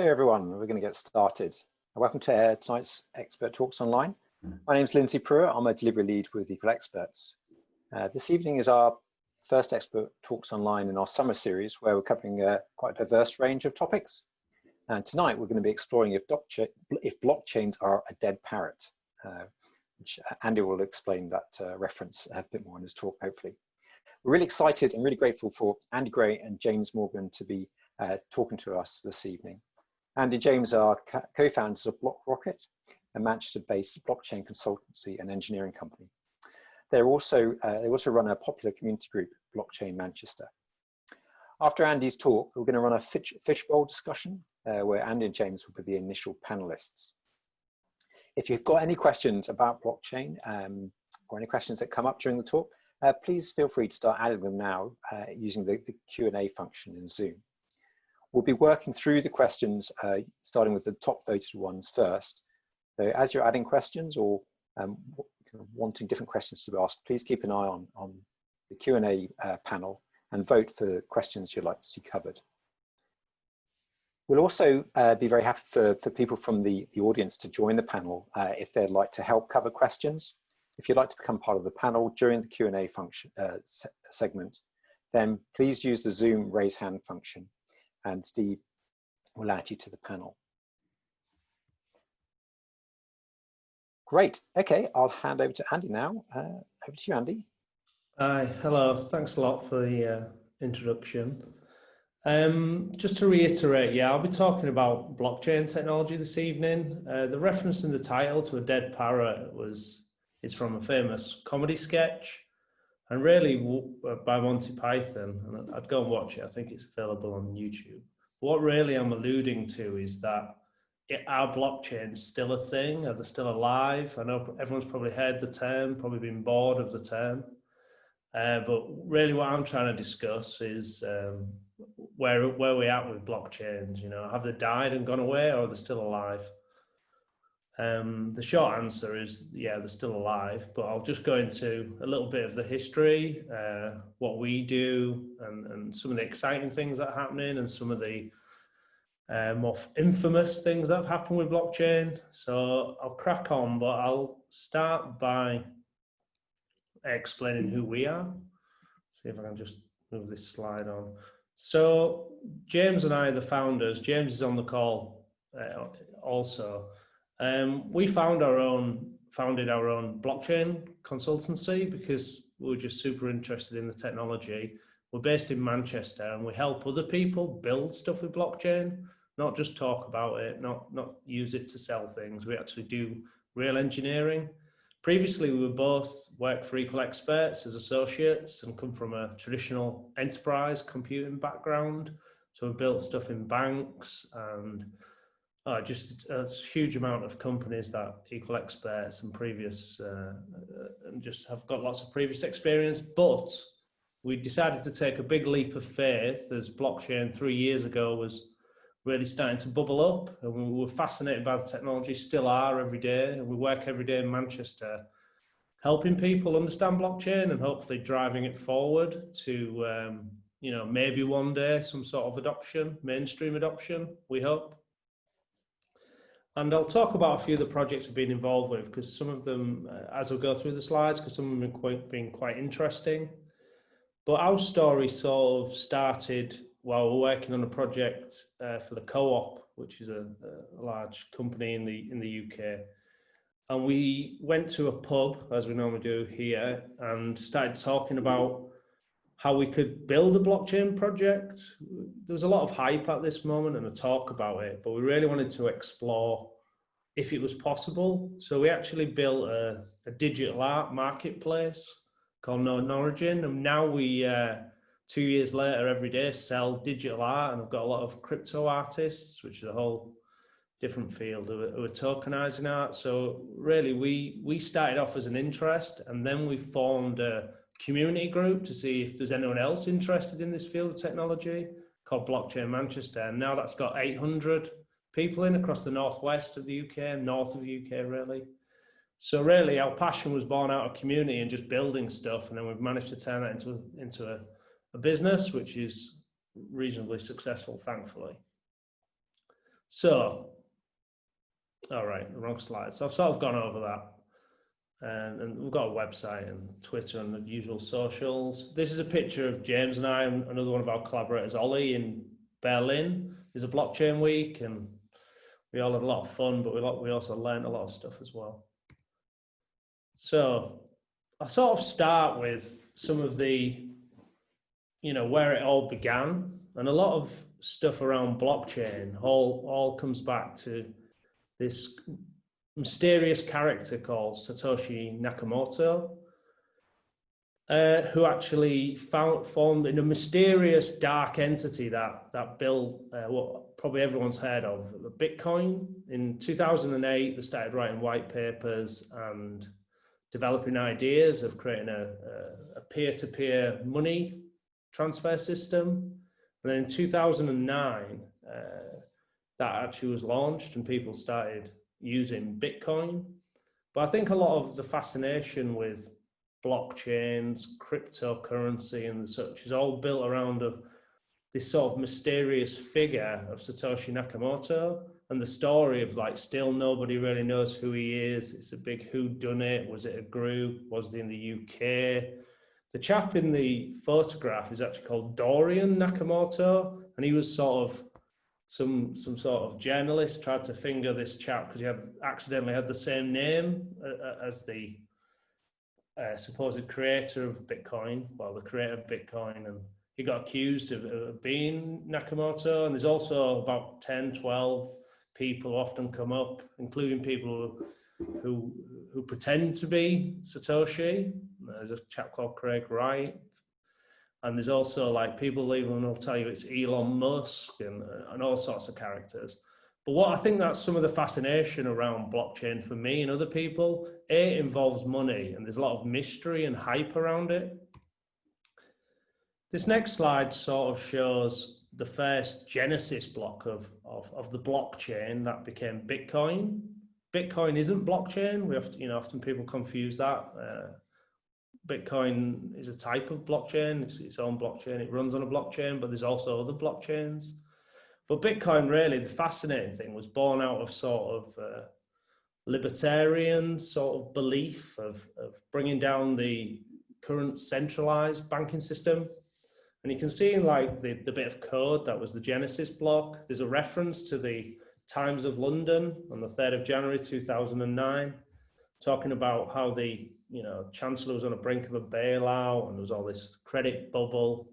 everyone, we're going to get started. Welcome to tonight's Expert Talks Online. My name is Lindsay Pruitt, I'm a delivery lead with Equal Experts. This evening is our first Expert Talks Online in our summer series where we're covering quite a diverse range of topics. And tonight we're going to be exploring if blockchains are a dead parrot, which Andy will explain that reference a bit more in his talk, hopefully. We're really excited and really grateful for Andy Gray and James Morgan to be talking to us this evening. Andy and James are co-founders of BlockRocket, a Manchester-based blockchain consultancy and engineering company. They also run a popular community group, Blockchain Manchester. After Andy's talk, we're going to run a Fishbowl discussion where Andy and James will be the initial panelists. If you've got any questions about blockchain or any questions that come up during the talk, please feel free to start adding them now using the Q&A function in Zoom. We'll be working through the questions, starting with the top voted ones first. So as you're adding questions or wanting different questions to be asked, please keep an eye on the Q&A panel and vote for the questions you'd like to see covered. We'll also be very happy for people from the audience to join the panel if they'd like to help cover questions. If you'd like to become part of the panel during the Q&A function segment, then please use the Zoom raise hand function and Steve will add you to the panel. Great, okay, I'll hand over to Andy now. Over to you, Andy. Hi, hello, thanks a lot for the introduction. Just to reiterate, I'll be talking about blockchain technology this evening. The reference in the title to a dead parrot is from a famous comedy sketch, and really by Monty Python, and I'd go and watch it, I think it's available on YouTube. What really I'm alluding to is that are blockchains still a thing? Are they still alive? I know everyone's probably heard the term, probably been bored of the term, but really what I'm trying to discuss is where we're at with blockchains. You know, have they died and gone away, or are they still alive? The short answer is, yeah, they're still alive, but I'll just go into a little bit of the history, what we do, and some of the exciting things that are happening, and some of the more infamous things that have happened with blockchain. So I'll crack on, but I'll start by explaining who we are. See if I can just move this slide on. So James and I are the founders. James is on the call also. We founded our own blockchain consultancy because we were just super interested in the technology. We're based in Manchester and we help other people build stuff with blockchain, not just talk about it, not use it to sell things. We actually do real engineering. Previously, we were both worked for Equal Experts as associates and come from a traditional enterprise computing background. So we've built stuff in banks and just a huge amount of companies that Equal Experts and previous, and just have got lots of previous experience. But we decided to take a big leap of faith as blockchain 3 years ago was really starting to bubble up, and we were fascinated by the technology, still are every day, and we work every day in Manchester helping people understand blockchain and hopefully driving it forward to, you know, maybe one day some sort of adoption, mainstream adoption, we hope. And I'll talk about a few of the projects we've been involved with, because some of them, as we'll go through the slides, because some of them have been quite interesting. But our story sort of started while we're working on a project for the Co-op, which is a large company in the UK. And we went to a pub, as we normally do here, and started talking about how we could build a blockchain project. There was a lot of hype at this moment and a talk about it, but we really wanted to explore if it was possible. So we actually built a digital art marketplace called Known Origin, and now we 2 years later, every day sell digital art, and I've got a lot of crypto artists, which is a whole different field, who are tokenizing art. So really, we started off as an interest, and then we formed a community group to see if there's anyone else interested in this field of technology called Blockchain Manchester. And now that's got 800 people in across the northwest of the UK, north of the UK, really. So really, our passion was born out of community and just building stuff, and then we've managed to turn that into a business which is reasonably successful, thankfully. So, all right, wrong slide. So I've sort of gone over that. And we've got a website and Twitter and the usual socials. This is a picture of James and I and another one of our collaborators, Ollie, in Berlin. There's a blockchain week and we all had a lot of fun, but we also learned a lot of stuff as well. So I sort of start with some of the, where it all began. And a lot of stuff around blockchain all comes back to this mysterious character called Satoshi Nakamoto, who actually formed in a mysterious dark entity that built what probably everyone's heard of, Bitcoin. In 2008, they started writing white papers and developing ideas of creating a peer-to-peer money transfer system. And then in 2009, that actually was launched and people started using Bitcoin. But I think a lot of the fascination with blockchains, cryptocurrency and such is all built around this sort of mysterious figure of Satoshi Nakamoto and the story of still nobody really knows who he is. It's a big whodunit. Was it a group? Was it in the UK? The chap in the photograph is actually called Dorian Nakamoto, and he was sort of some sort of journalist tried to finger this chap because he accidentally had the same name as the supposed creator of Bitcoin, the creator of Bitcoin, and he got accused of being Nakamoto. And there's also about 10, 12 people often come up, including people who pretend to be Satoshi. There's a chap called Craig Wright. And there's also people even will tell you it's Elon Musk and all sorts of characters. But what I think that's some of the fascination around blockchain for me and other people, it involves money and there's a lot of mystery and hype around it. This next slide sort of shows the first genesis block of the blockchain that became Bitcoin. Bitcoin isn't blockchain. We have to, often people confuse that. Bitcoin is a type of blockchain. It's its own blockchain. It runs on a blockchain, but there's also other blockchains. But Bitcoin, really, the fascinating thing was born out of sort of libertarian sort of belief of bringing down the current centralized banking system. And you can see in the bit of code that was the Genesis block, there's a reference to the Times of London on the 3rd of January 2009, talking about how the Chancellor was on the brink of a bailout and there was all this credit bubble.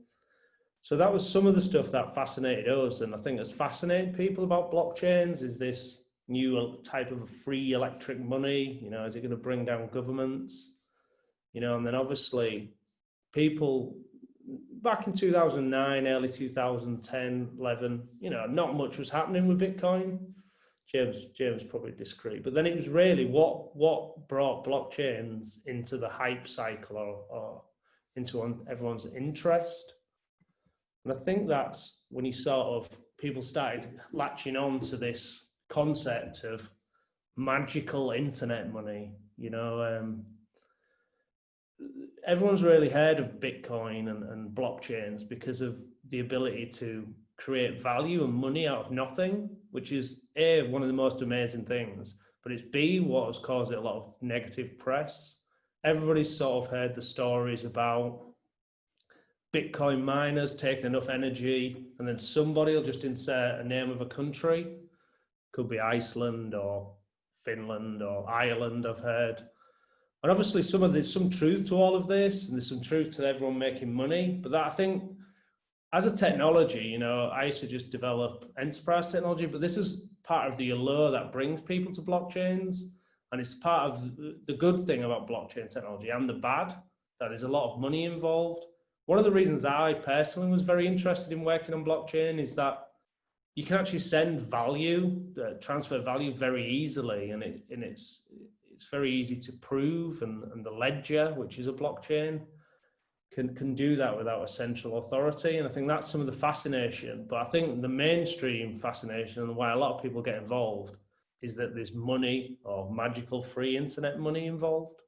So that was some of the stuff that fascinated us. And I think has fascinated people about blockchains is this new type of free electric money. Is it going to bring down governments? And then obviously people back in 2009, early 2010, 11, not much was happening with Bitcoin. James probably disagree, but then it was really what brought blockchains into the hype cycle or into everyone's interest. And I think that's when people started latching on to this concept of magical internet money. Everyone's really heard of Bitcoin and blockchains because of the ability to create value and money out of nothing, which is A, one of the most amazing things, but it's B, what has caused it a lot of negative press. Everybody's sort of heard the stories about Bitcoin miners taking enough energy and then somebody will just insert a name of a country. Could be Iceland or Finland or Ireland, I've heard. And obviously there's some truth to all of this and there's some truth to everyone making money, but that I think as a technology, I used to just develop enterprise technology, but this is part of the allure that brings people to blockchains. And it's part of the good thing about blockchain technology and the bad, that there's a lot of money involved. One of the reasons I personally was very interested in working on blockchain is that you can actually send value, transfer value very easily. And it's very easy to prove. And the ledger, which is a blockchain, can do that without a central authority. And I think that's some of the fascination. But I think the mainstream fascination and why a lot of people get involved is that there's money or magical free internet money involved.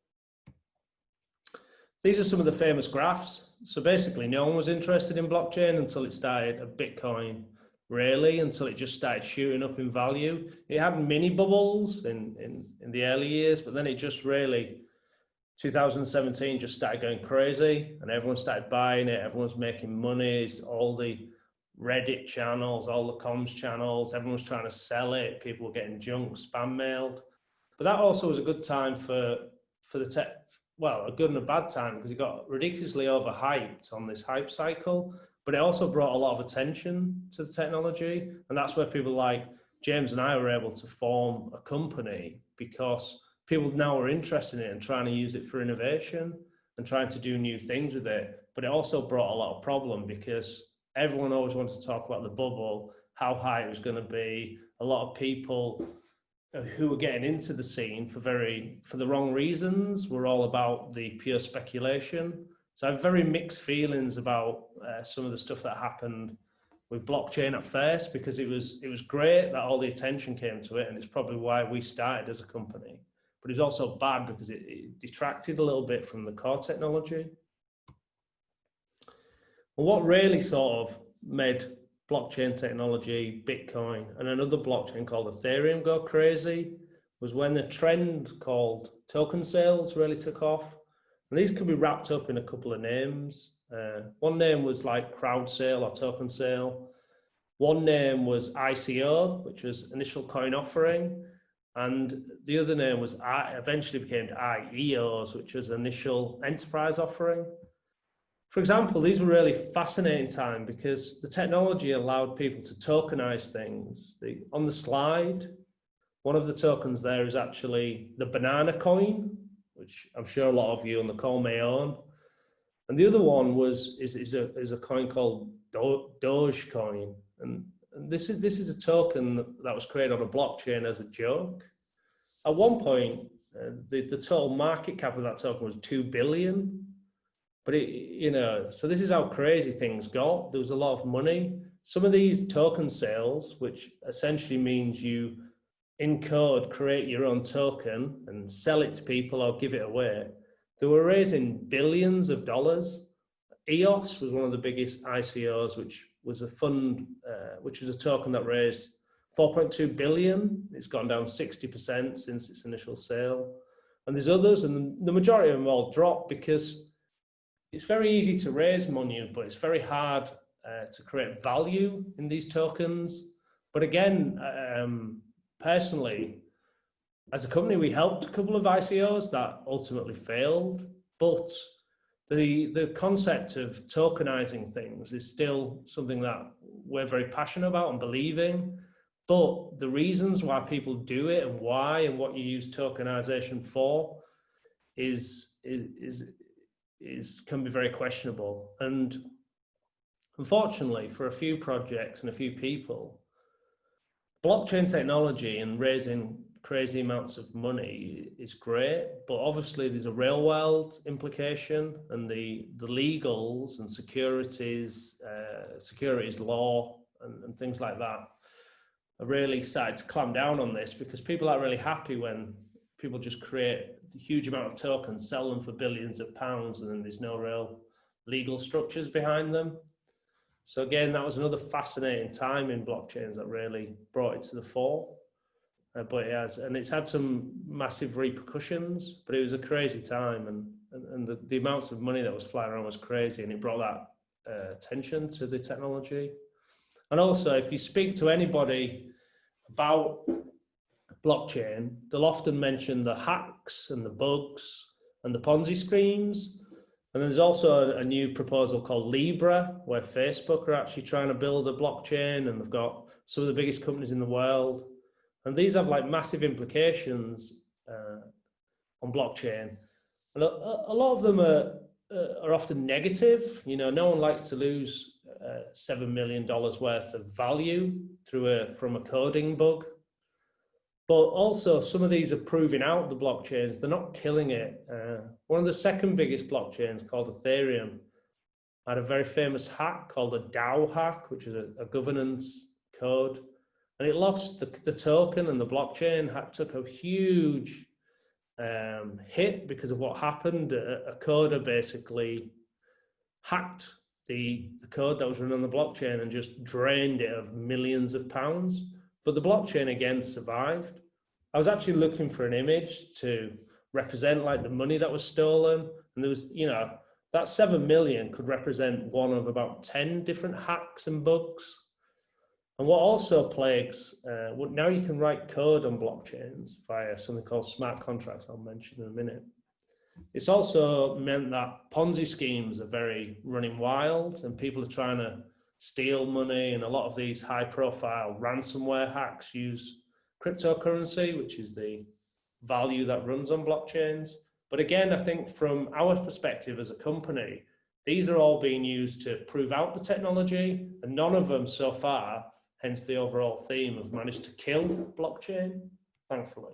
These are some of the famous graphs. So basically no one was interested in blockchain until it started at Bitcoin. really, until it just started shooting up in value. It had mini bubbles in the early years, but then it just really, 2017 just started going crazy, and everyone started buying it. Everyone's making money. It's all the Reddit channels, all the comms channels, everyone's trying to sell it. People were getting junk, spam mailed. But that also was a good time for the tech, well, a good and a bad time, because it got ridiculously overhyped on this hype cycle, but it also brought a lot of attention to the technology. And that's where people like James and I were able to form a company, because people now are interested in it and trying to use it for innovation and trying to do new things with it. But it also brought a lot of problem, because everyone always wanted to talk about the bubble, how high it was going to be. A lot of people who were getting into the scene for the wrong reasons were all about the pure speculation. So I have very mixed feelings about some of the stuff that happened with blockchain at first, because it was great that all the attention came to it, and it's probably why we started as a company. But it's also bad because it detracted a little bit from the core technology. And what really sort of made blockchain technology, Bitcoin, and another blockchain called Ethereum go crazy was when the trend called token sales really took off. And these could be wrapped up in a couple of names. One name was like crowd sale or token sale. One name was ICO, which was initial coin offering. And the other name was eventually became IEOs, which was initial enterprise offering. For example, these were really fascinating time because the technology allowed people to tokenize things. On the slide, one of the tokens there is actually the banana coin, which I'm sure a lot of you on the call may own. And the other one is a coin called Dogecoin. And this is a token that was created on a blockchain as a joke. At one point, the total market cap of that token was 2 billion. But so this is how crazy things got. There was a lot of money. Some of these token sales, which essentially means you in code create your own token and sell it to people or give it away, they were raising billions of dollars. EOS was one of the biggest ICOs, which was a fund, which was a token that raised 4.2 billion. It's gone down 60% since its initial sale. And there's others, and the majority of them all dropped because it's very easy to raise money, but it's very hard to create value in these tokens. But again, personally, as a company, we helped a couple of ICOs that ultimately failed, but the concept of tokenizing things is still something that we're very passionate about and believe in. But the reasons why people do it and why and what you use tokenization for can be very questionable. And unfortunately, for a few projects and a few people, blockchain technology and raising crazy amounts of money is great, but obviously there's a real world implication, and the legals and securities law and things like that are really started to clamp down on this, because people aren't really happy when people just create a huge amount of tokens, sell them for billions of pounds, and then there's no real legal structures behind them. So again, that was another fascinating time in blockchains that really brought it to the fore. But it's had some massive repercussions, but it was a crazy time, and the amounts of money that was flying around was crazy, and it brought that attention to the technology. And also, if you speak to anybody about blockchain, they'll often mention the hacks and the bugs and the Ponzi schemes. And there's also a new proposal called Libra, where Facebook are actually trying to build a blockchain, and they've got some of the biggest companies in the world. And these have like massive implications on blockchain. And a lot of them are often negative. No one likes to lose $7 million worth of value from a coding bug. But also, some of these are proving out the blockchains. They're not killing it. One of the second biggest blockchains, called Ethereum, had a very famous hack called a DAO hack, which is a governance code. And it lost the token, and the blockchain took a huge hit because of what happened. A coder basically hacked the code that was run on the blockchain and just drained it of millions of pounds. But the blockchain again survived. I was actually looking for an image to represent like the money that was stolen. And there was, you know, that 7 million could represent one of about 10 different hacks and bugs. And what also plagues, now you can write code on blockchains via something called smart contracts, I'll mention in a minute. It's also meant that Ponzi schemes are very running wild and people are trying to steal money, and a lot of these high profile ransomware hacks use cryptocurrency, which is the value that runs on blockchains. But again, I think from our perspective as a company, these are all being used to prove out the technology, and none of them so far, hence the overall theme, have managed to kill blockchain, thankfully.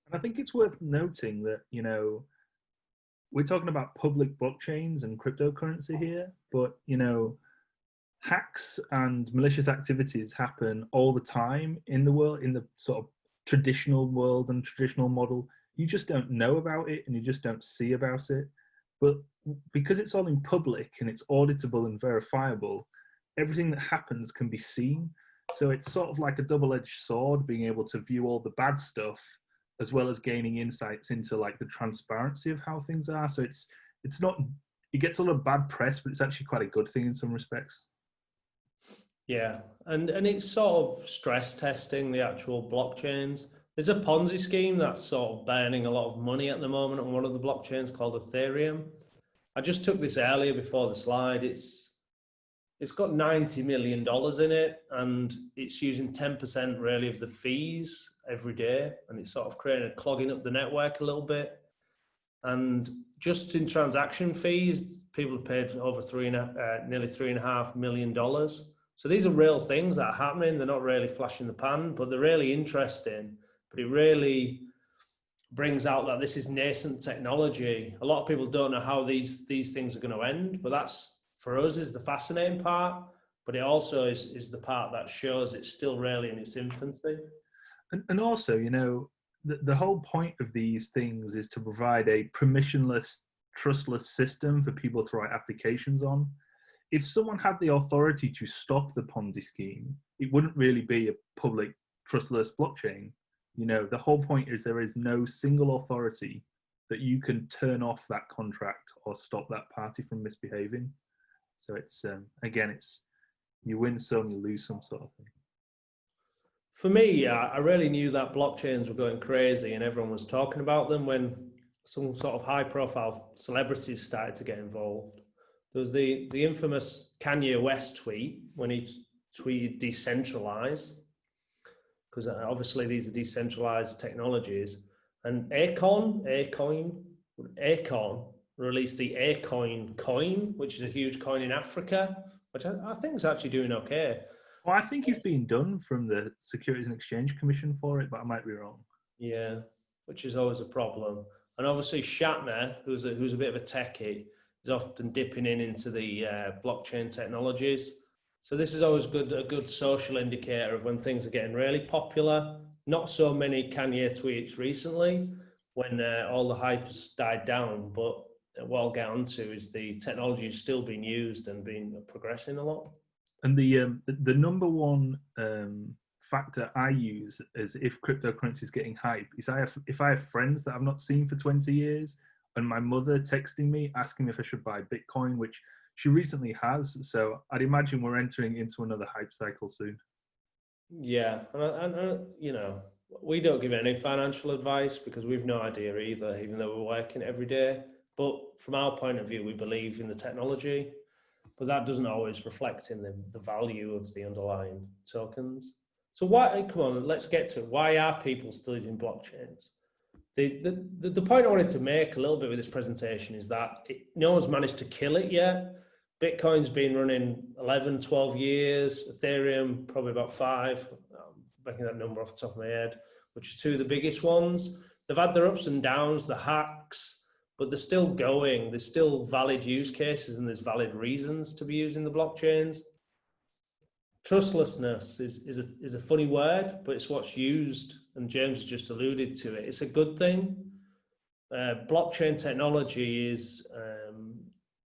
And I think it's worth noting that, you know, we're talking about public blockchains and cryptocurrency here, but, you know, hacks and malicious activities happen all the time in the world, in the sort of traditional world and traditional model. You just don't know about it and you just don't see about it. But because it's all in public and it's auditable and verifiable, everything that happens can be seen. So it's sort of like a double-edged sword, being able to view all the bad stuff as well as gaining insights into like the transparency of how things are. So it's not, it gets a lot of bad press, but it's actually quite a good thing in some respects. Yeah, and it's sort of stress testing the actual blockchains. There's a Ponzi scheme that's sort of burning a lot of money at the moment on one of the blockchains called Ethereum. I just took this earlier before the slide. It's got $90 million in it, and it's using 10% really of the fees every day, and it's sort of clogging up the network a little bit. And just in transaction fees, people have paid over nearly $3.5 million. So these are real things that are happening. They're not really flash in the pan, but they're really interesting. But it really brings out that this is nascent technology. A lot of people don't know how these things are going to end, but that's, for us, is the fascinating part. But it also is the part that shows it's still really in its infancy. And also, you know, the whole point of these things is to provide a permissionless, trustless system for people to write applications on. If someone had the authority to stop the Ponzi scheme, it wouldn't really be a public, trustless blockchain. You know, the whole point is there is no single authority that you can turn off that contract or stop that party from misbehaving. So it's, again, it's you win some, you lose some sort of thing. For me, I really knew that blockchains were going crazy and everyone was talking about them when some sort of high-profile celebrities started to get involved. There was the infamous Kanye West tweet when he tweeted decentralize, because obviously these are decentralized technologies. And Acorn released the Acorn coin, which is a huge coin in Africa, which I think is actually doing okay. Well, I think he's being done from the Securities and Exchange Commission for it, but I might be wrong. Yeah, which is always a problem. And obviously Shatner, who's a bit of a techie, is often dipping into the blockchain technologies. So this is always a good social indicator of when things are getting really popular. Not so many Kanye tweets recently when all the hype's died down, but what I'll get onto is the technology is still being used and progressing a lot. And the number one factor I use is if cryptocurrency is getting hype is if I have friends that I've not seen for 20 years and my mother texting me asking me if I should buy Bitcoin, which she recently has. So I'd imagine we're entering into another hype cycle soon. Yeah, and you know, we don't give any financial advice because we've no idea either, even though we're working every day. But from our point of view, we believe in the technology, but that doesn't always reflect in the value of the underlying tokens. So come on, let's get to it. Why are people still using blockchains? The point I wanted to make a little bit with this presentation is that no one's managed to kill it yet. Bitcoin's been running 11, 12 years, Ethereum probably about 5, I'm making that number off the top of my head, which is 2 of the biggest ones. They've had their ups and downs, the hacks, but they're still going. There's still valid use cases and there's valid reasons to be using the blockchains. Trustlessness is a funny word, but it's what's used, and James has just alluded to it. It's a good thing. Blockchain technology is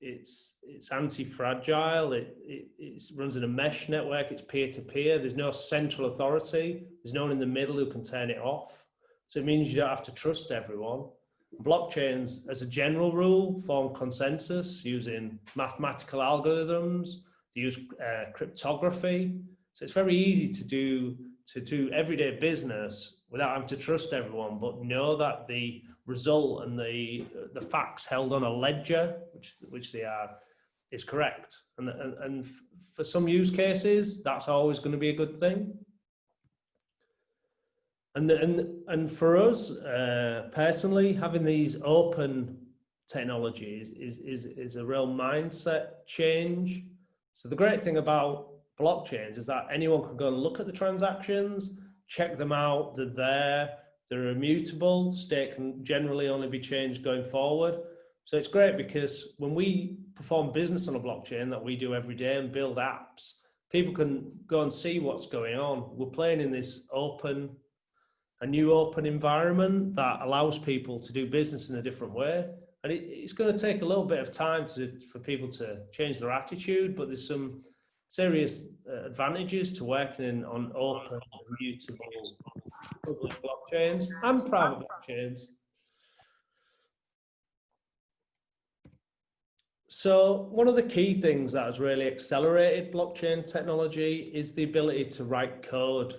it's anti-fragile. It runs in a mesh network. It's peer-to-peer. There's no central authority. There's no one in the middle who can turn it off. So it means you don't have to trust everyone. Blockchains, as a general rule, form consensus using mathematical algorithms. They use cryptography. So it's very easy to do everyday business without having to trust everyone, but know that the result and the facts held on a ledger, which they are, is correct. And for some use cases, that's always going to be a good thing. And for us personally, having these open technologies is a real mindset change. So the great thing about blockchains is that anyone can go and look at the transactions, check them out, they're immutable, state can generally only be changed going forward. So it's great because when we perform business on a blockchain that we do every day and build apps, people can go and see what's going on. We're playing in this a new open environment that allows people to do business in a different way. And it's going to take a little bit of time for people to change their attitude, but there's some serious advantages to working on open, immutable public blockchains and private blockchains. So one of the key things that has really accelerated blockchain technology is the ability to write code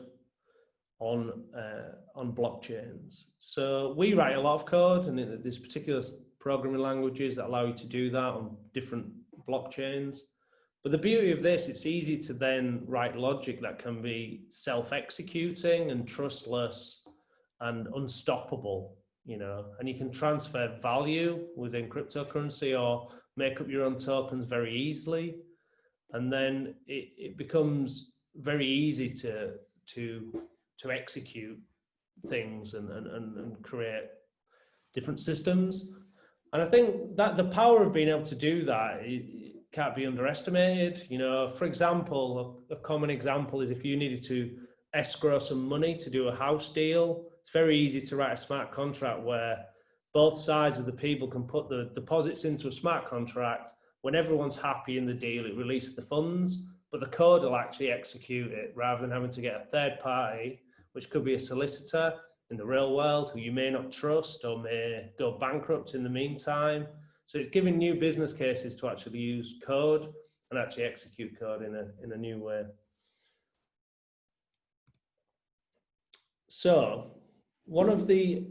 on blockchains. So we write a lot of code, and there's particular programming languages that allow you to do that on different blockchains. But the beauty of this, it's easy to then write logic that can be self-executing and trustless and unstoppable, and you can transfer value within cryptocurrency or make up your own tokens very easily. And then it becomes very easy to execute things and create different systems. And I think that the power of being able to do that, it can't be underestimated. For example, a common example is if you needed to escrow some money to do a house deal, it's very easy to write a smart contract where both sides of the people can put the deposits into a smart contract. When everyone's happy in the deal, it releases the funds, but the code will actually execute it rather than having to get a third party, which could be a solicitor in the real world who you may not trust or may go bankrupt in the meantime. So it's giving new business cases to actually use code and actually execute code in a new way. So one of the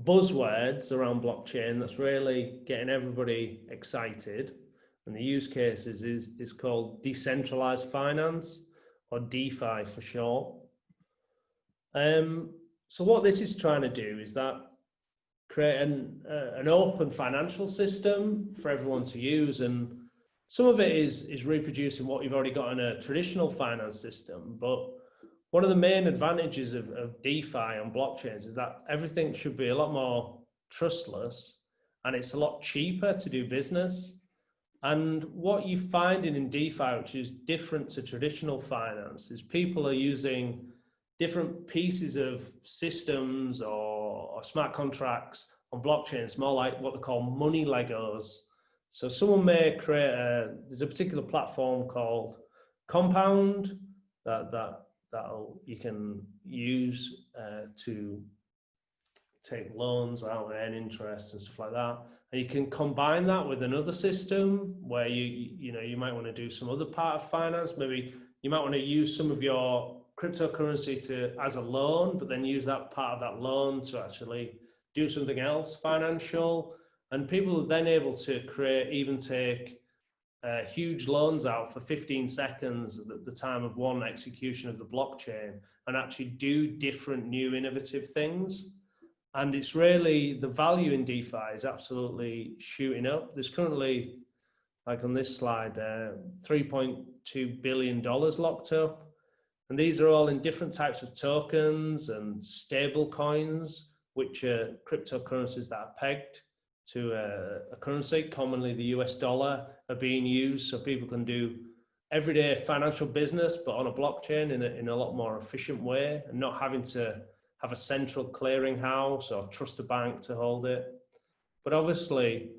buzzwords around blockchain that's really getting everybody excited and the use cases is called decentralized finance, or DeFi for short. So what this is trying to do is that create an open financial system for everyone to use, and some of it is reproducing what you've already got in a traditional finance system. But one of the main advantages of DeFi on blockchains is that everything should be a lot more trustless, and it's a lot cheaper to do business. And what you're finding in DeFi, which is different to traditional finance, is people are using different pieces of systems or smart contracts on blockchains, more like what they call money Legos. So someone may create there's a particular platform called Compound that you can use to take loans out and earn interest and stuff like that. And you can combine that with another system where you might want to do some other part of finance. Maybe you might want to use some of your cryptocurrency as a loan, but then use that part of that loan to actually do something else financial. And people are then able to take huge loans out for 15 seconds at the time of one execution of the blockchain and actually do different new innovative things. And it's really, the value in DeFi is absolutely shooting up. There's currently, like on this slide, $3.2 billion locked up. And these are all in different types of tokens and stable coins, which are cryptocurrencies that are pegged to a currency. Commonly the US dollar are being used so people can do everyday financial business, but on a blockchain in a lot more efficient way, and not having to have a central clearinghouse or trust a bank to hold it. But obviously,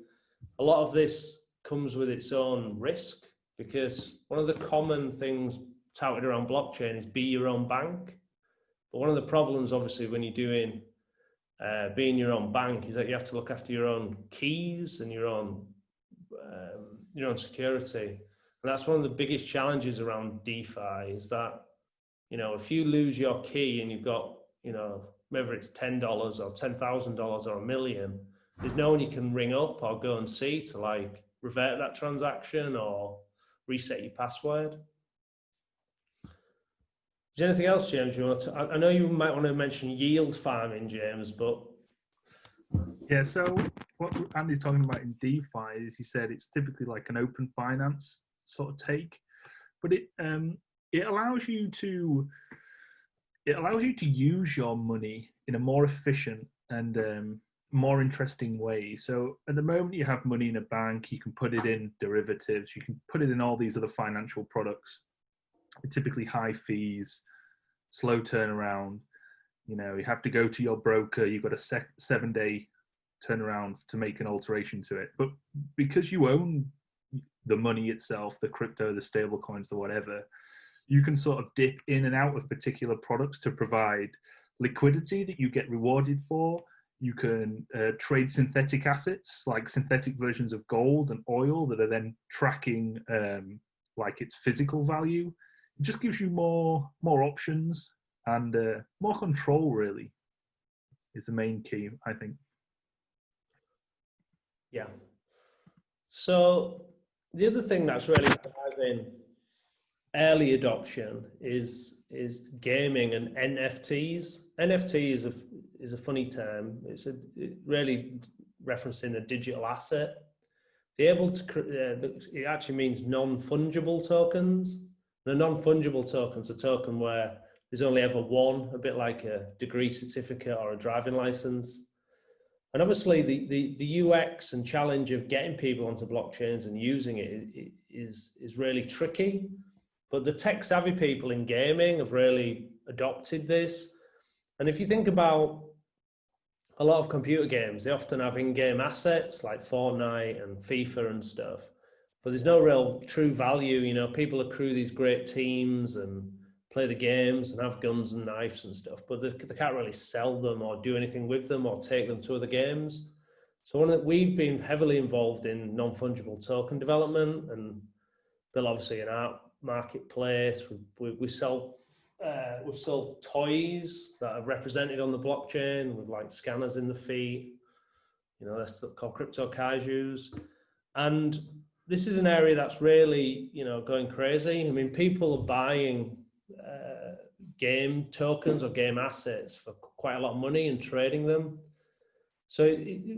a lot of this comes with its own risk, because one of the common things touted around blockchain is be your own bank. But one of the problems, obviously, when you're doing being your own bank is that you have to look after your own keys and your own security. And that's one of the biggest challenges around DeFi is that, you know, if you lose your key and you've got, you know, whether it's $10 or $10,000 or $1 million, there's no one you can ring up or go and see to like revert that transaction or reset your password. Is there anything else, James, you want to? I know you might want to mention yield farming, James, but yeah. So what Andy's talking about in DeFi is, he said it's typically like an open finance sort of take, but it allows you to use your money in a more efficient and more interesting way. So at the moment, you have money in a bank, you can put it in derivatives, you can put it in all these other financial products. Typically high fees, slow turnaround. You know, you have to go to your broker. You've got a 7-day turnaround to make an alteration to it. But because you own the money itself, the crypto, the stable coins, the whatever, you can sort of dip in and out of particular products to provide liquidity that you get rewarded for. You can trade synthetic assets, like synthetic versions of gold and oil that are then tracking like its physical value. It just gives you more options and more control, really, is the main key, I think. yeah. So the other thing that's really driving early adoption is gaming and NFTs. NFT is a funny term. It really referencing a digital asset. They're able to it actually means non-fungible tokens. The non-fungible token's a token where there's only ever one, a bit like a degree certificate or a driving license. And obviously the UX and challenge of getting people onto blockchains and using it is really tricky. But the tech savvy people in gaming have really adopted this. And if you think about a lot of computer games, they often have in-game assets like Fortnite and FIFA and stuff. But there's no real true value. You know, people accrue these great teams and play the games and have guns and knives and stuff, but they can't really sell them or do anything with them or take them to other games. So we've been heavily involved in non-fungible token development and built obviously an art marketplace. We've sold toys that are represented on the blockchain with like scanners in the feet. You know, that's called crypto kaijus. And this is an area that's really, you know, going crazy. I mean, people are buying game tokens or game assets for quite a lot of money and trading them. So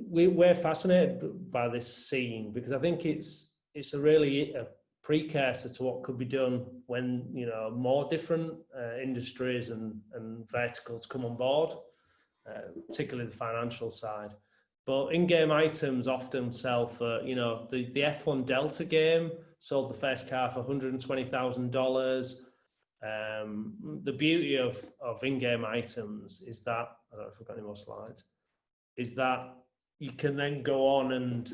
we're fascinated by this scene because I think it's a precursor to what could be done when, you know, more different industries and verticals come on board, particularly the financial side. But in-game items often sell for, you know, the F1 Delta game sold the first car for $120,000. The beauty of in-game items is that, I don't know if I've got any more slides, is that you can then go on and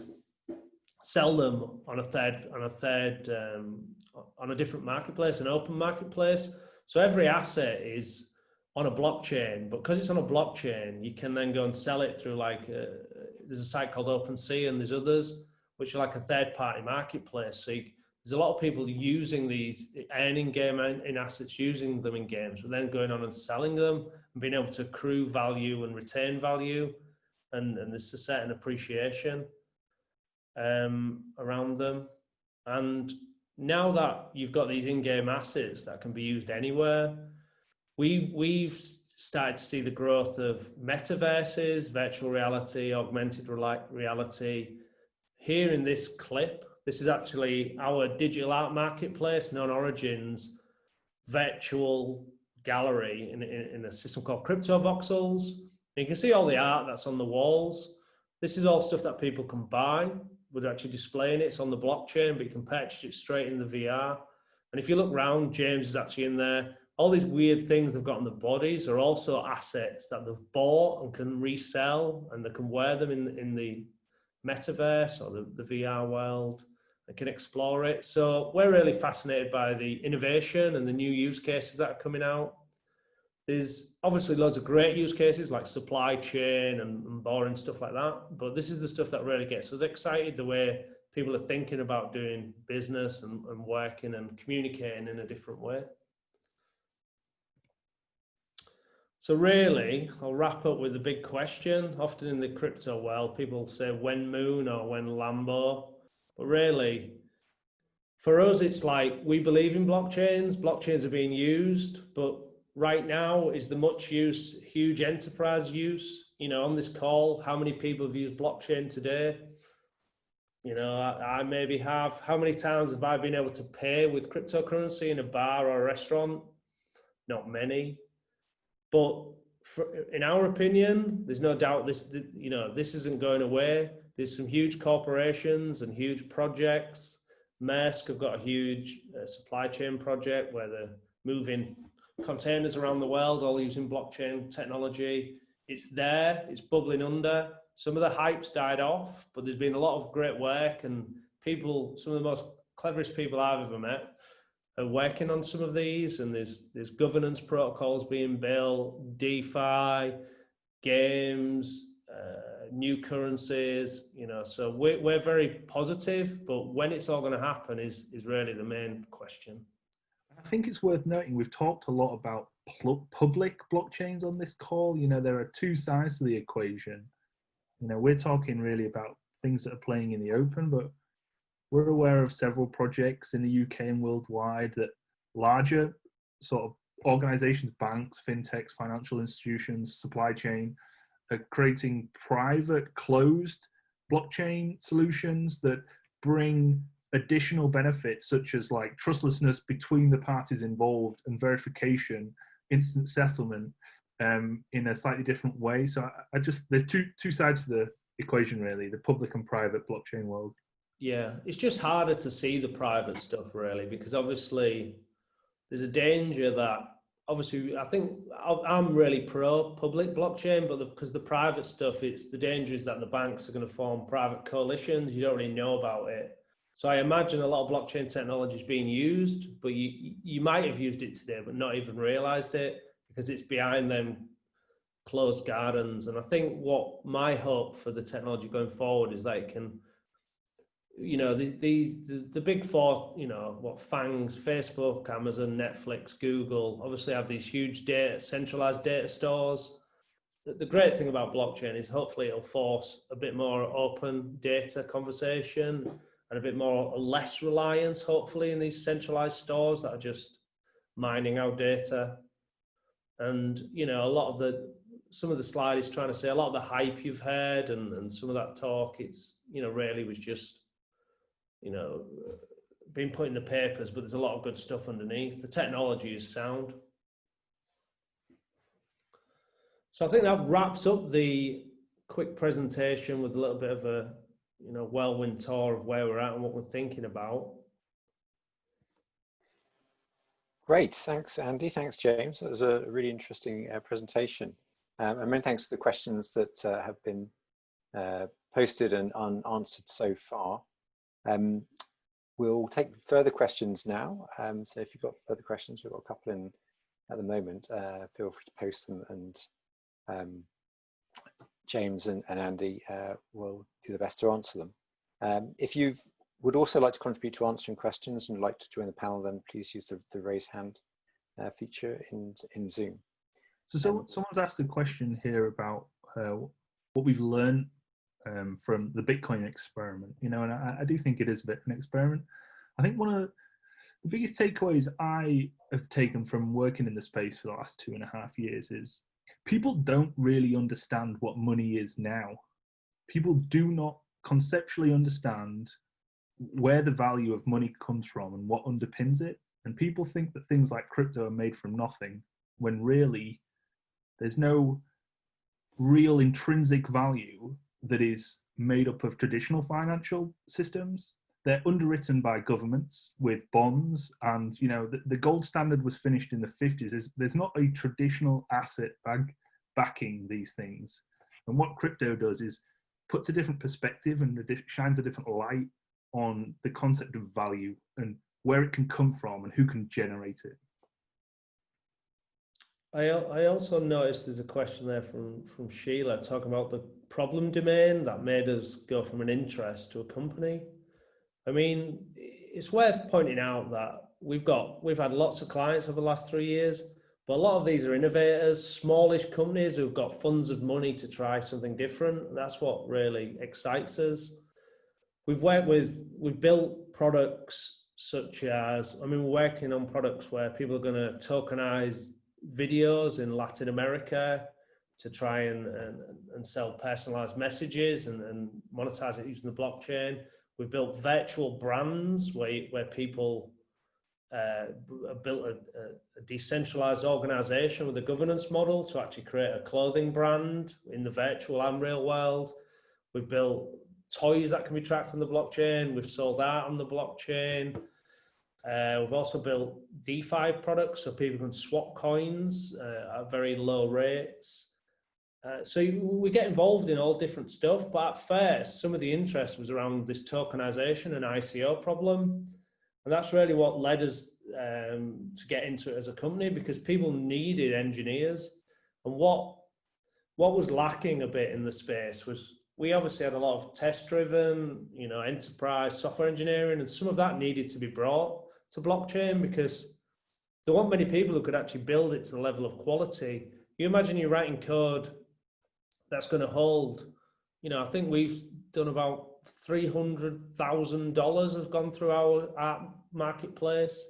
sell them on a different marketplace, an open marketplace. So every asset is on a blockchain, but because it's on a blockchain, you can then go and sell it through like there's a site called OpenSea and there's others which are like a third-party marketplace. So there's a lot of people using these, earning game in assets, using them in games, but then going on and selling them and being able to accrue value and retain value, and there's a certain appreciation around them. And now that you've got these in-game assets that can be used anywhere, we've started to see the growth of metaverses, virtual reality, augmented reality. Here in this clip, this is actually our digital art marketplace, known Origins virtual gallery in a system called Crypto Voxels. And you can see all the art that's on the walls. This is all stuff that people can buy. We're actually displaying it. It's on the blockchain, but you can purchase it straight in the VR. And if you look around, James is actually in there. All these weird things they've got on the bodies are also assets that they've bought and can resell, and they can wear them in the metaverse or the VR world. and can explore it. So we're really fascinated by the innovation and the new use cases that are coming out. There's obviously loads of great use cases like supply chain and boring stuff like that, but this is the stuff that really gets us excited, the way people are thinking about doing business and working and communicating in a different way. So really, I'll wrap up with a big question. Often in the crypto world, people say when Moon or when Lambo, but really, for us, it's like we believe in blockchains. Blockchains are being used, but right now is the much use, huge enterprise use. You know, on this call, how many people have used blockchain today? You know, I maybe have. How many times have I been able to pay with cryptocurrency in a bar or a restaurant? Not many. But in our opinion, there's no doubt this isn't going away. There's some huge corporations and huge projects. Maersk have got a huge supply chain project where they're moving containers around the world, all using blockchain technology. It's there, it's bubbling under. Some of the hype's died off, but there's been a lot of great work, and people, some of the most cleverest people I've ever met, are working on some of these, and there's governance protocols being built, DeFi, games, new currencies, you know, so we're very positive, but when it's all going to happen is really the main question. I think it's worth noting, we've talked a lot about public blockchains on this call. You know, there are two sides to the equation. You know, we're talking really about things that are playing in the open, but we're aware of several projects in the UK and worldwide that larger sort of organizations, banks, fintechs, financial institutions, supply chain, are creating private closed blockchain solutions that bring additional benefits such as like trustlessness between the parties involved and verification, instant settlement in a slightly different way. So I just, there's two sides to the equation really, the public and private blockchain world. Yeah, it's just harder to see the private stuff really, because obviously there's a danger that obviously I think I'm really pro public blockchain, but because the private stuff, it's the danger is that the banks are going to form private coalitions. You don't really know about it. So I imagine a lot of blockchain technology is being used, but you might have used it today, but not even realized it because it's behind them closed gardens. And I think what my hope for the technology going forward is that it can, you know, the big four, you know, what FANGs, Facebook, Amazon, Netflix, Google, obviously have these huge centralized data stores. The great thing about blockchain is hopefully it'll force a bit more open data conversation and a bit more less reliance, hopefully, in these centralized stores that are just mining our data. And, you know, some of the slide is trying to say a lot of the hype you've heard and some of that talk, it's, you know, really was just, you know, being put in the papers, but there's a lot of good stuff underneath. The technology is sound. So I think that wraps up the quick presentation with a little bit of a, you know, whirlwind tour of where we're at and what we're thinking about. Great, thanks Andy, thanks James. That was a really interesting presentation. And many thanks for the questions that have been posted and unanswered so far. We'll take further questions now. So if you've got further questions, we've got a couple in at the moment, feel free to post them, and James and Andy will do the best to answer them. If you would also like to contribute to answering questions and like to join the panel, then please use the raise hand feature in Zoom. So someone's asked a question here about what we've learned from the Bitcoin experiment, you know, and I do think it is a bit of an experiment. I think one of the biggest takeaways I have taken from working in the space for the last 2.5 years is people don't really understand what money is now. People do not conceptually understand where the value of money comes from and what underpins it. And people think that things like crypto are made from nothing, when really there's no real intrinsic value that is made up of traditional financial systems. They're underwritten by governments with bonds, and you know the gold standard was finished in the 50s. There's not a traditional asset backing these things, and what crypto does is puts a different perspective and shines a different light on the concept of value and where it can come from and who can generate it. I also noticed there's a question there from Sheila talking about the problem domain that made us go from an interest to a company. I mean, it's worth pointing out that we've had lots of clients over the last 3 years, but a lot of these are innovators, smallish companies who've got funds of money to try something different. That's what really excites us. We've built products such as, I mean, we're working on products where people are going to tokenize videos in Latin America to try and sell personalized messages and monetize it using the blockchain. We've built virtual brands where people built a decentralized organization with a governance model to actually create a clothing brand in the virtual and real world. We've built toys that can be tracked on the blockchain. We've sold art on the blockchain. We've also built DeFi products so people can swap coins at very low rates. So we get involved in all different stuff, but at first, some of the interest was around this tokenization and ICO problem. And that's really what led us to get into it as a company, because people needed engineers. And what was lacking a bit in the space was we obviously had a lot of test-driven, enterprise software engineering, and some of that needed to be brought to blockchain because there weren't many people who could actually build it to the level of quality. You imagine you're writing code that's going to hold, I think we've done about $300,000 have gone through our art marketplace.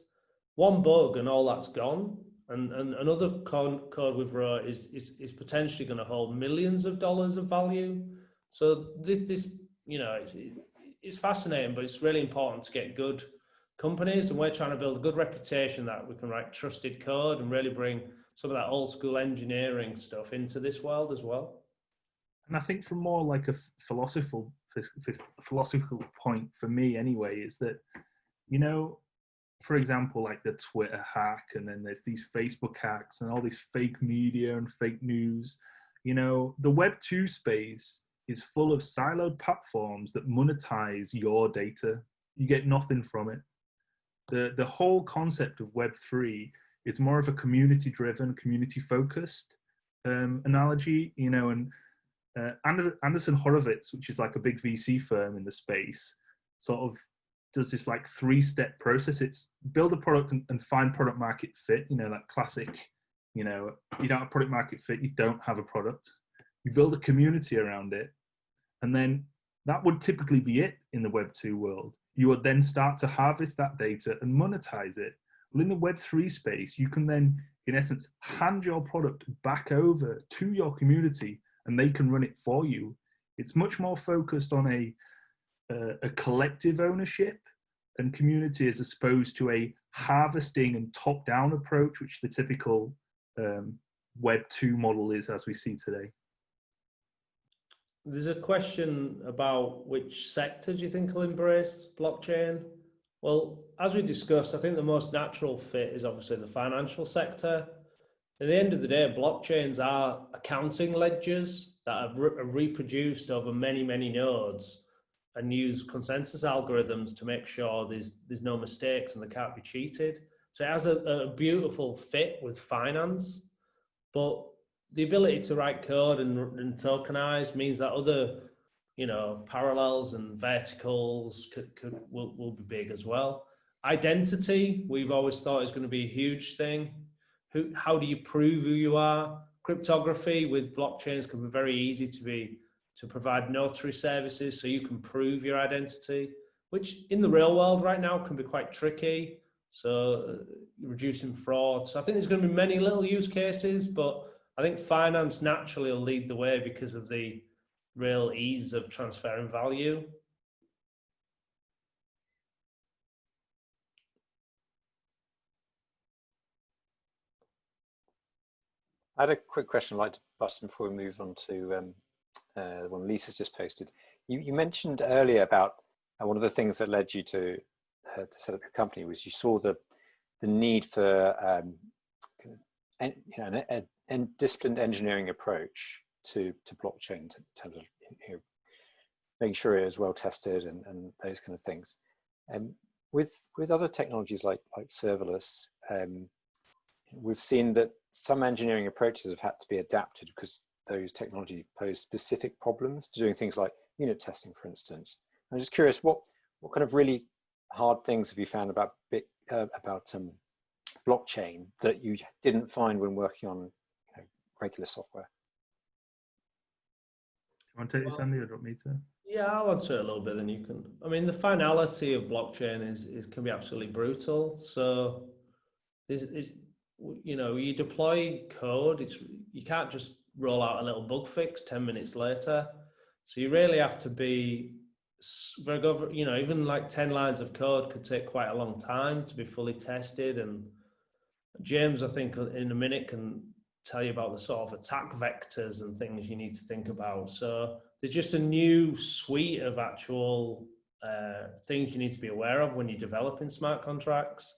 One bug and all that's gone. And another code we've wrote is potentially going to hold millions of dollars of value. So this it's fascinating, but it's really important to get good companies, and we're trying to build a good reputation that we can write trusted code and really bring some of that old school engineering stuff into this world as well. And I think from more like a philosophical point for me anyway, is that, for example, like the Twitter hack, and then there's these Facebook hacks and all this fake media and fake news. The Web 2 space is full of siloed platforms that monetize your data. You get nothing from it. The whole concept of Web 3 is more of a community-driven, community-focused analogy, and Anderson Horowitz, which is like a big VC firm in the space, sort of does this like 3-step process. It's build a product and find product market fit, that classic, you don't have product market fit, you don't have a product. You build a community around it, and then that would typically be it in the Web 2 world. You would then start to harvest that data and monetize it. Well, in the Web 3 space, you can then, in essence, hand your product back over to your community and they can run it for you. It's much more focused on a collective ownership and community as opposed to a harvesting and top-down approach, which the typical Web 2 model is as we see today. There's a question about which sector do you think will embrace blockchain? Well, as we discussed, I think the most natural fit is obviously the financial sector. At the end of the day, blockchains are accounting ledgers that are reproduced over many, many nodes and use consensus algorithms to make sure there's no mistakes and they can't be cheated. So it has a beautiful fit with finance, but the ability to write code and tokenize means that other, parallels and verticals will be big as well. Identity, we've always thought is going to be a huge thing. How do you prove who you are? Cryptography with blockchains can be very easy to provide notary services so you can prove your identity, which in the real world right now can be quite tricky. So reducing fraud. So I think there's going to be many little use cases, but I think finance naturally will lead the way because of the real ease of transferring value. I had a quick question I'd like to bust before we move on to the one Lisa's just posted. You mentioned earlier about one of the things that led you to set up your company was you saw the need for a disciplined engineering approach to blockchain in terms of making sure it is well tested and those kind of things. With other technologies like serverless, we've seen that some engineering approaches have had to be adapted because those technology pose specific problems to doing things like unit testing, for instance. I'm just curious, what kind of really hard things have you found about blockchain that you didn't find when working on regular software? You want to take this, Andy, or do you want me to? Yeah, I'll answer it a little bit, then you can. I mean, the finality of blockchain is can be absolutely brutal. So, you deploy code. You can't just roll out a little bug fix 10 minutes later. So you really have to be even like 10 lines of code could take quite a long time to be fully tested. And James, I think in a minute can tell you about the sort of attack vectors and things you need to think about. So there's just a new suite of actual things you need to be aware of when you're developing smart contracts.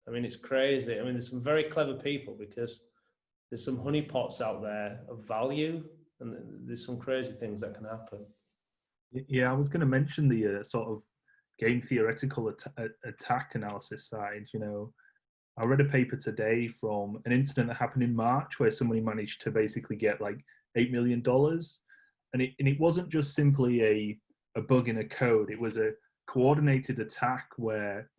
I mean, it's crazy. I mean, there's some very clever people because there's some honeypots out there of value, and there's some crazy things that can happen. Yeah, I was going to mention the sort of game theoretical attack analysis side. I read a paper today from an incident that happened in March where somebody managed to basically get like $8 million. And it wasn't just simply a bug in a code. It was a coordinated attack where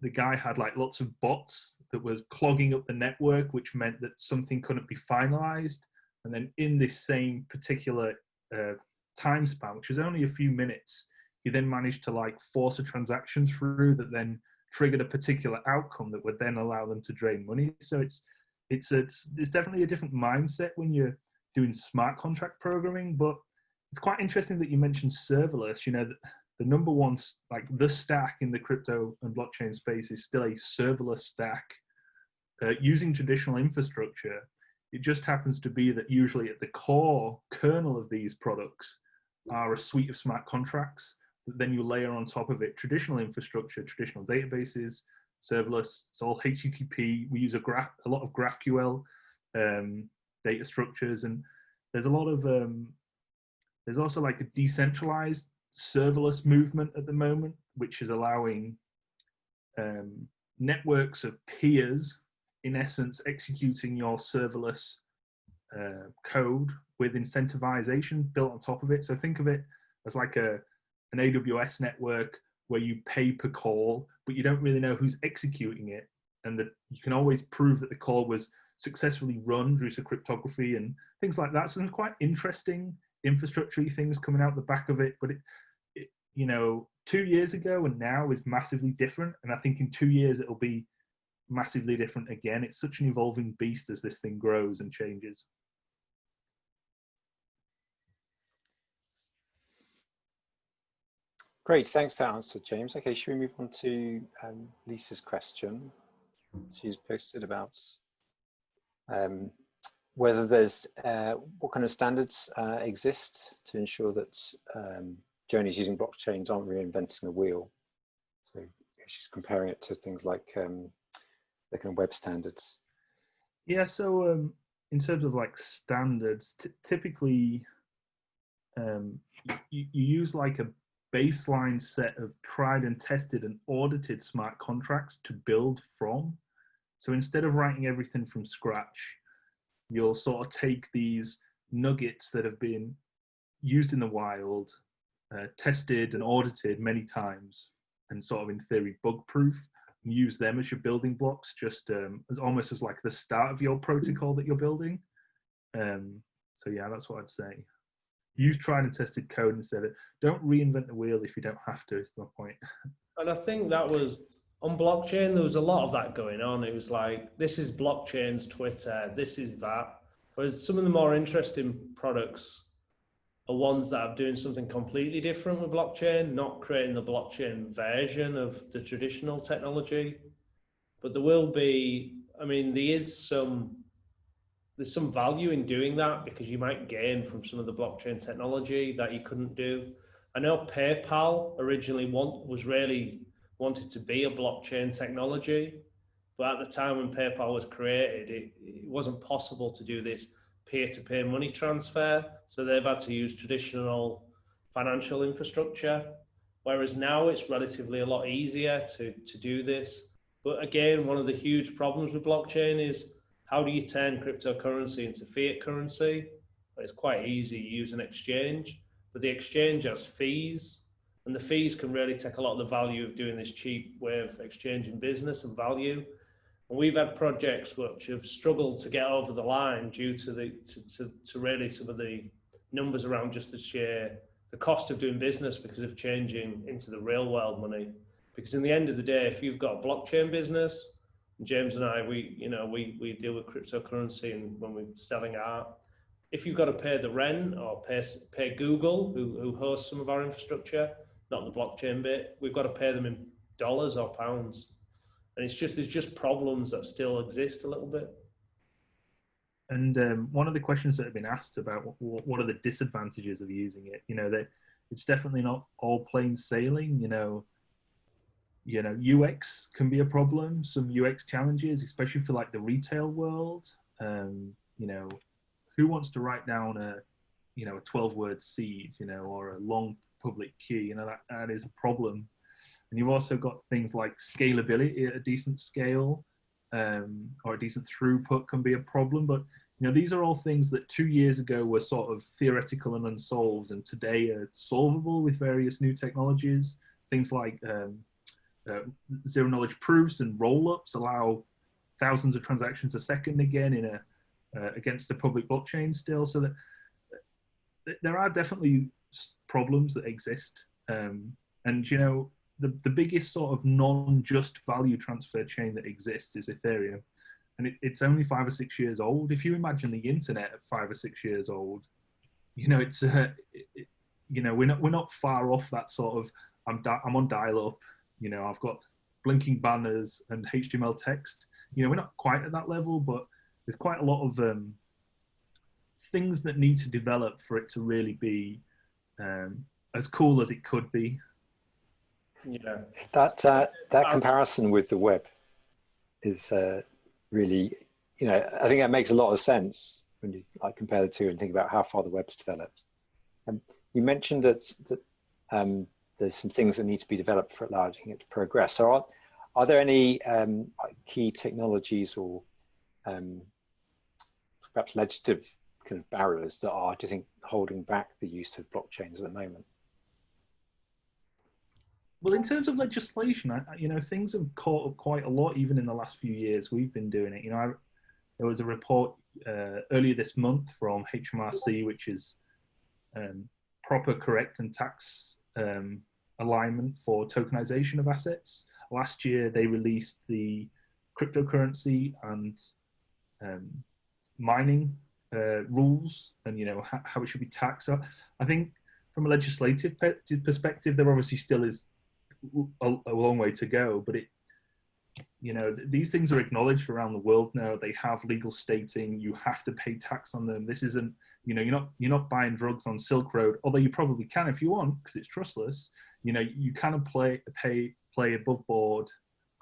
the guy had like lots of bots that was clogging up the network, which meant that something couldn't be finalized. And then in this same particular time span, which was only a few minutes, he then managed to like force a transaction through that then triggered a particular outcome that would then allow them to drain money. So it's definitely a different mindset when you're doing smart contract programming. But it's quite interesting that you mentioned serverless. The number one, like the stack in the crypto and blockchain space is still a serverless stack using traditional infrastructure. It just happens to be that usually at the core kernel of these products are a suite of smart contracts. Then you layer on top of it traditional infrastructure, traditional databases, serverless. It's all HTTP. We use a lot of GraphQL data structures, and there's a lot of there's also like a decentralized serverless movement at the moment, which is allowing networks of peers, in essence, executing your serverless code with incentivization built on top of it. So think of it as like an AWS network where you pay per call, but you don't really know who's executing it, and that you can always prove that the call was successfully run through some cryptography and things like that. So there's quite interesting infrastructure things coming out the back of it. But it 2 years ago and now is massively different, and I think in 2 years it'll be massively different again. It's such an evolving beast as this thing grows and changes. Great, thanks for that answer, James. Okay, should we move on to Lisa's question? She's posted about whether there's what kind of standards exist to ensure that journeys using blockchains aren't reinventing the wheel. So she's comparing it to things like the kind of web standards. Yeah, so in terms of like standards, typically you use like a baseline set of tried and tested and audited smart contracts to build from. So instead of writing everything from scratch, you'll sort of take these nuggets that have been used in the wild, tested and audited many times, and sort of in theory bug-proof, and use them as your building blocks, just as almost as like the start of your protocol that you're building. So yeah, that's what I'd say. Use tried and tested code instead of, don't reinvent the wheel if you don't have to, is my point. And I think that was, on blockchain, there was a lot of that going on. It was like, this is blockchain's Twitter, this is that. Whereas some of the more interesting products are ones that are doing something completely different with blockchain, not creating the blockchain version of the traditional technology. But there will be, I mean, there's some value in doing that because you might gain from some of the blockchain technology that you couldn't do. I know PayPal originally wanted to be a blockchain technology, but at the time when PayPal was created, it wasn't possible to do this peer-to-peer money transfer. So they've had to use traditional financial infrastructure, whereas now it's relatively a lot easier to do this. But again, one of the huge problems with blockchain is how do you turn cryptocurrency into fiat currency? It's quite easy, you use an exchange, but the exchange has fees, and the fees can really take a lot of the value of doing this cheap way of exchanging business and value. And we've had projects which have struggled to get over the line due to really some of the numbers around just the cost of doing business because of changing into the real world money. Because in the end of the day, if you've got a blockchain business, James and I, we deal with cryptocurrency and when we're selling art, if you've got to pay the rent or pay Google, who hosts some of our infrastructure, not the blockchain bit, we've got to pay them in dollars or pounds. And there's just problems that still exist a little bit. And one of the questions that have been asked about what are the disadvantages of using it, that it's definitely not all plain sailing. UX can be a problem. Some UX challenges, especially for like the retail world. Who wants to write down a 12-word seed, or a long public key? That is a problem. And you've also got things like scalability at a decent scale, or a decent throughput can be a problem. But these are all things that 2 years ago were sort of theoretical and unsolved, and today are solvable with various new technologies. Things like zero knowledge proofs and roll-ups allow thousands of transactions a second again against the public blockchain still. So that there are definitely problems that exist, and the biggest sort of non-just value transfer chain that exists is Ethereum, and it's only 5 or 6 years old. If you imagine the internet at 5 or 6 years old, it's we're not far off that sort of I'm on dial-up, I've got blinking banners and HTML text. We're not quite at that level, but there's quite a lot of things that need to develop for it to really be as cool as it could be. Yeah, that comparison with the web is really, I think that makes a lot of sense when you compare the two and think about how far the web's developed. You mentioned that there's some things that need to be developed for allowing it to progress. So are there any key technologies or perhaps legislative kind of barriers that are, do you think, holding back the use of blockchains at the moment? Well, in terms of legislation, things have caught up quite a lot, even in the last few years we've been doing it. There was a report earlier this month from HMRC, which is proper, correct, and tax alignment for tokenization of assets. Last year, they released the cryptocurrency and mining rules, and how it should be taxed. So I think from a legislative perspective, there obviously still is a long way to go, but these things are acknowledged around the world now. They have legal stating. You have to pay tax on them. This isn't, you're not buying drugs on Silk Road, although you probably can if you want, because it's trustless. You kind of play above board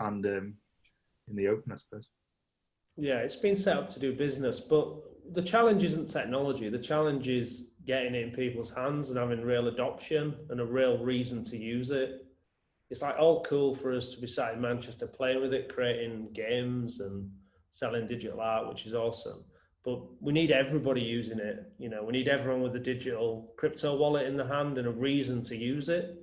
and in the open, I suppose. Yeah, it's been set up to do business, but the challenge isn't technology. The challenge is getting it in people's hands and having real adoption and a real reason to use it. It's like all cool for us to be sat in Manchester playing with it, creating games and selling digital art, which is awesome. But we need everybody using it. We need everyone with a digital crypto wallet in the hand and a reason to use it.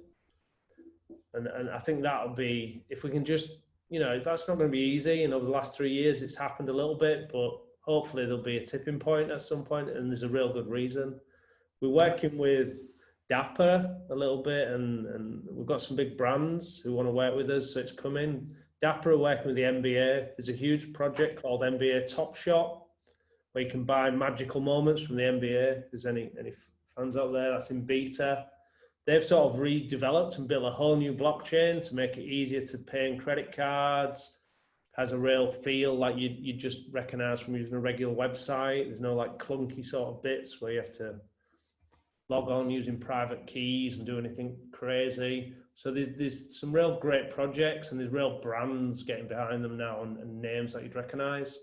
And I think that'll be, if we can just, that's not going to be easy. Over the last 3 years, it's happened a little bit, but hopefully there'll be a tipping point at some point, and there's a real good reason. We're working with Dapper a little bit, and we've got some big brands who want to work with us, so it's coming. Dapper are working with the NBA. There's a huge project called NBA Top Shot, where you can buy magical moments from the NBA. If there's any fans out there, that's in beta. They've sort of redeveloped and built a whole new blockchain to make it easier to pay in credit cards. Has a real feel like you just recognize from using a regular website. There's no like clunky sort of bits where you have to log on using private keys and do anything crazy. So there's some real great projects, and there's real brands getting behind them now, and names that you'd recognize.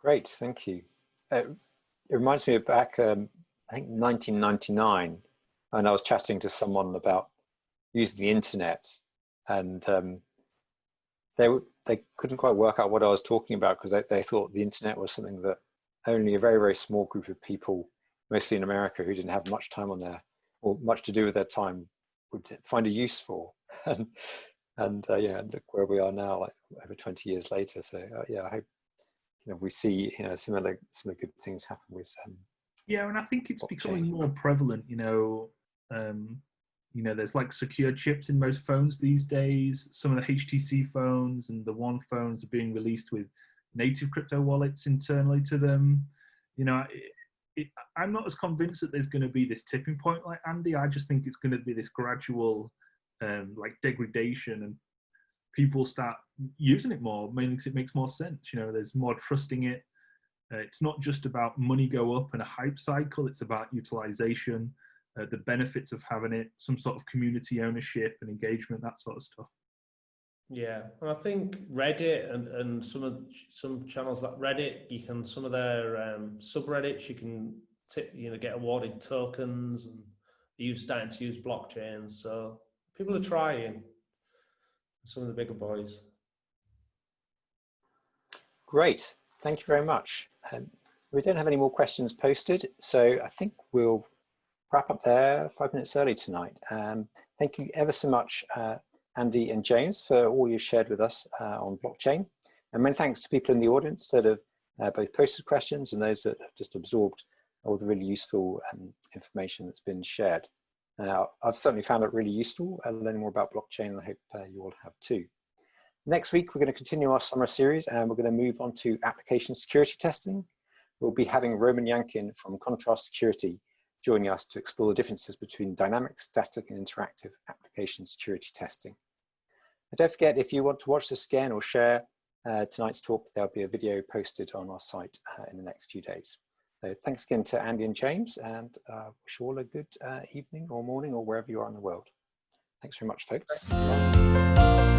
Great, thank you. it reminds me of back, I think 1999, and I was chatting to someone about using the internet, and they couldn't quite work out what I was talking about because they thought the internet was something that only a very, very small group of people, mostly in America, who didn't have much time on there or much to do with their time, would find a use for. And yeah, look where we are now, like over 20 years later. So yeah, I hope we see some of the good things happen with. Yeah, and I think it's blockchain. becoming more prevalent. There's like secure chips in most phones these days. Some of the HTC phones and the One phones are being released with native crypto wallets internally to them. I'm not as convinced that there's going to be this tipping point like Andy. I just think it's going to be this gradual like degradation, and people start using it more, mainly because it makes more sense. There's more trusting it. It's not just about money go up and a hype cycle. It's about utilization, the benefits of having it, some sort of community ownership and engagement, that sort of stuff. Yeah, and I think Reddit and some channels like Reddit, some of their subreddits, you can get awarded tokens, and you're starting to use blockchains. So people are trying. Some of the bigger boys. Great, thank you very much. We don't have any more questions posted, so I think we'll wrap up there 5 minutes early tonight. Thank you ever so much, Andy and James, for all you've shared with us on blockchain. And many thanks to people in the audience that have both posted questions and those that have just absorbed all the really useful information that's been shared. I've certainly found it really useful learning more about blockchain, and I hope you all have too. Next week, we're going to continue our summer series, and we're going to move on to application security testing. We'll be having Roman Yankin from Contrast Security joining us to explore the differences between dynamic, static, and interactive application security testing. And don't forget, if you want to watch this again or share tonight's talk, there'll be a video posted on our site in the next few days. So thanks again to Andy and James, and wish you all a good evening or morning or wherever you are in the world. Thanks very much, folks. Bye.